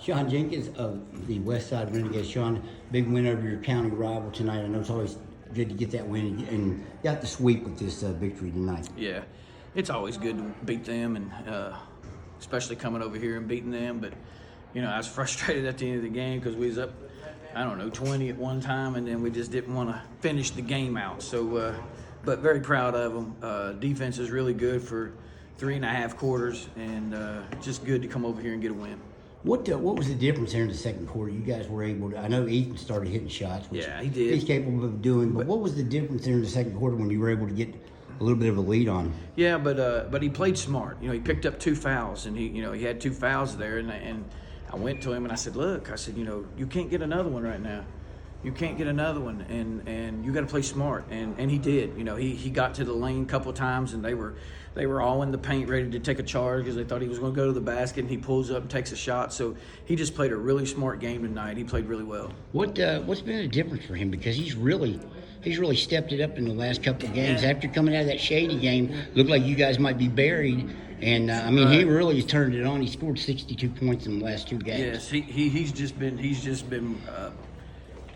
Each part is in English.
Shawn Jenkins of the Westside Renegades. Shawn, big win over your county rival tonight. I know it's always good to get that win and got the sweep with this victory tonight. Yeah, it's always good to beat them, and especially coming over here and beating them. But I was frustrated at the end of the game because we was up, 20 at one time, and then we just didn't want to finish the game out. So, but very proud of them. Defense is really good for 3.5 quarters, and just good to come over here and get a win. What was the difference there in the second quarter? You guys were able to, I know Ethan started hitting shots, which Yeah, he did. he's capable of doing, but what was the difference there in the second quarter when you were able to get a little bit of a lead on him? Yeah, but he played smart. He picked up 2 fouls, and he had 2 fouls there, and I went to him and I said, look, you can't get another one right now. You can't get another one, and you got to play smart, and he did. He got to the lane a couple times, and they were all in the paint ready to take a charge because they thought he was going to go to the basket, and he pulls up and takes a shot. So he just played a really smart game tonight. He played really well. What's been the difference for him, because he's really stepped it up in the last couple of games. After coming out of that Shady game, looked like you guys might be buried, and he really has turned it on. He scored 62 points in the last 2 games. Yes, he's just been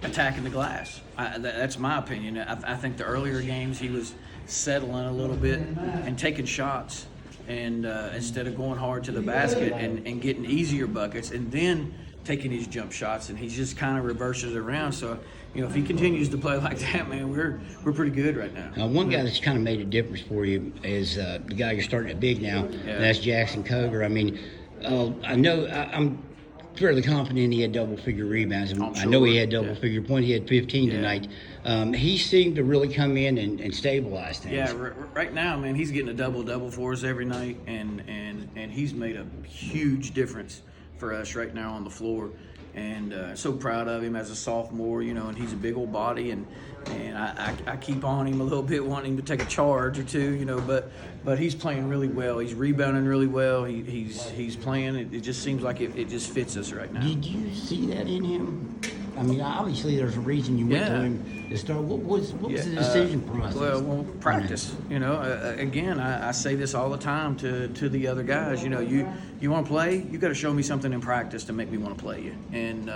attacking the glass. That's my opinion. I think the earlier games he was settling a little bit and taking shots, and instead of going hard to the basket and getting easier buckets and then taking his jump shots, and he just kind of reverses it around. So if he continues to play like that, man, we're pretty good right now. One guy that's kind of made a difference for you is the guy you're starting at big now, and that's Jaxon Cogar. I'm fairly confident he had double-figure rebounds, and Sure. I know he had double-figure points. He had 15 tonight. He seemed to really come in and stabilize things. Yeah, right now, man, he's getting a double-double for us every night, and he's made a huge difference for us right now on the floor. And so proud of him as a sophomore, and he's a big old body, and I keep on him a little bit, wanting him to take a charge or two, but he's playing really well. He's rebounding really well. He's playing. It just seems like it just fits us right now. Did you see that in him? Obviously there's a reason you went to him to start. What was the decision process? Well, practice. Again, I say this all the time to the other guys. You want to play, you got to show me something in practice to make me want to play you. And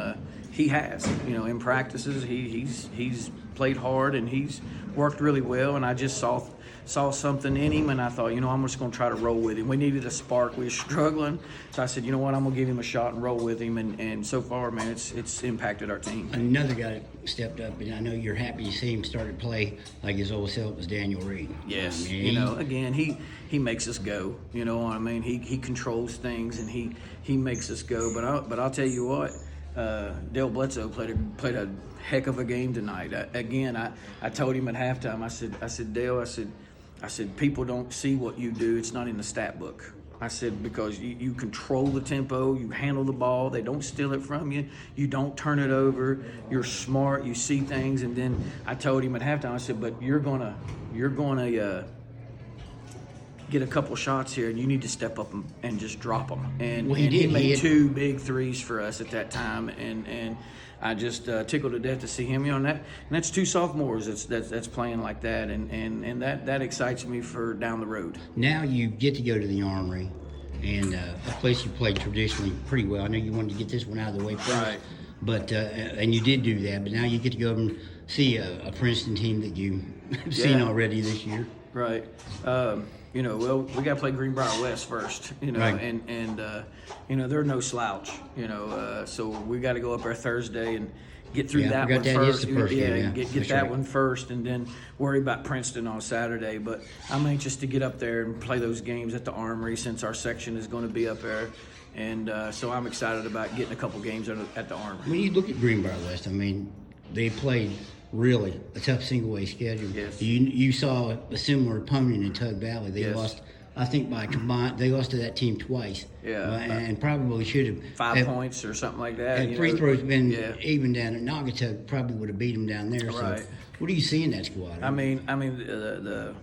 he has. In practices, he's played hard and he's worked really well. And I just saw something in him, and I thought, I'm just going to try to roll with him. We needed a spark. We were struggling. So I said, you know what, I'm going to give him a shot and roll with him. And so far, man, it's impacted our team. Another guy stepped up, and I know you're happy to see him start to play like his old self was Daniel Reed. Yes. Again, he makes us go. You know what I mean? He controls things, and he makes us go. But I'll tell you what, Bledsoe played a heck of a game tonight. I told him at halftime, I said, Dale, I said, people don't see what you do. It's not in the stat book. I said, because you control the tempo, you handle the ball, they don't steal it from you, you don't turn it over, you're smart, you see things. And then I told him at halftime, I said, but you're gonna get a couple shots here, and you need to step up and just drop them. And he made 2 big threes for us at that time, and I just tickled to death to see him on that. And that's 2 sophomores that's playing like that, and that excites me for down the road. Now you get to go to the Armory, and a place you played traditionally pretty well. I know you wanted to get this one out of the way first, right? But and you did do that. But now you get to go and see a Princeton team that you've seen already this year. Right. Well, we got to play Greenbrier West first, right. and they're no slouch, so we got to go up there Thursday and get through that one first. Get that one first, and then worry about Princeton on Saturday. But I'm anxious to get up there and play those games at the Armory, since our section is going to be up there, and so I'm excited about getting a couple games at the Armory. When you look at Greenbrier West, they played really a tough single-way schedule. Yes. You saw a similar opponent in Tug Valley. They yes. lost, I think, by combined. They lost to that team twice. Yeah. And probably should have 5 points or something like that. Had free throws been even down at Naugatuck, probably would have beat them down there. Right. So what do you see in that squad? The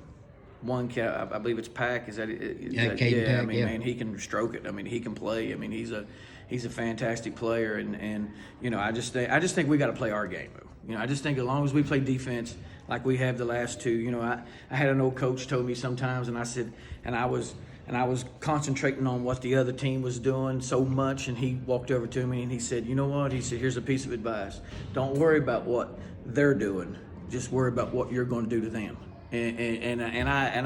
one cat, I believe it's Pack. Is that Caden Pack, man, he can stroke it. He can play. He's a fantastic player, and I just think we got to play our game. I just think as long as we play defense like we have the last 2, I had an old coach told me sometimes, and I said, and I was and I was concentrating on what the other team was doing so much, and he walked over to me and he said, "You know what?" He said, "Here's a piece of advice. Don't worry about what they're doing. Just worry about what you're going to do to them." And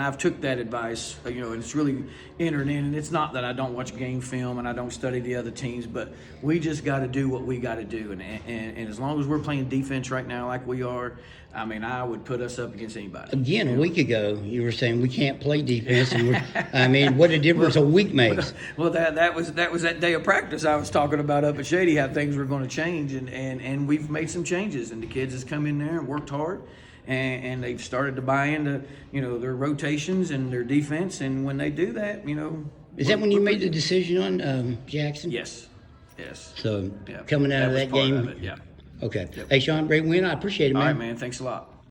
I've took that advice, you know, and it's really entered in. And it's not that I don't watch game film and I don't study the other teams, but we just got to do what we got to do. And as long as we're playing defense right now like we are, I mean, I would put us up against anybody. Again, a week ago, you were saying we can't play defense. And I mean, what a difference a week makes. Well, that was that day of practice I was talking about up at Shady, how things were going to change, and we've made some changes, and the kids has come in there and worked hard. And they've started to buy into, you know, their rotations and their defense. And when they do that, you know. Is that when you made the decision on Jaxon? Yes. So coming out of was that part game? of it, yeah. Okay. Yep. Hey, Shawn, great win. I appreciate it, man. All right, man. Thanks a lot.